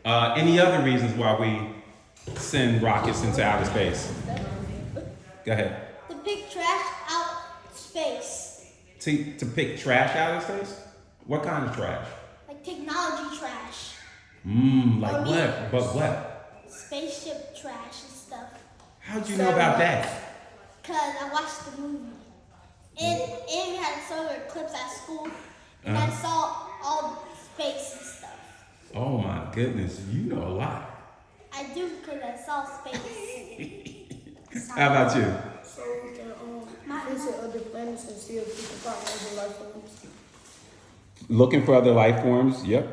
Any other reasons why we send rockets into outer space? Go ahead. To pick trash out space. To pick trash out of space? What kind of trash? Like technology trash. Like what? But what? Spaceship trash and stuff. How'd you know about that? Because I watched the movie. And we had solar eclipse at school. And I saw all the space and stuff. Oh my goodness, you know a lot. I do because I saw space. How about you? So we can visit other planets and see if we can find other life forms. Looking for other life forms, yep.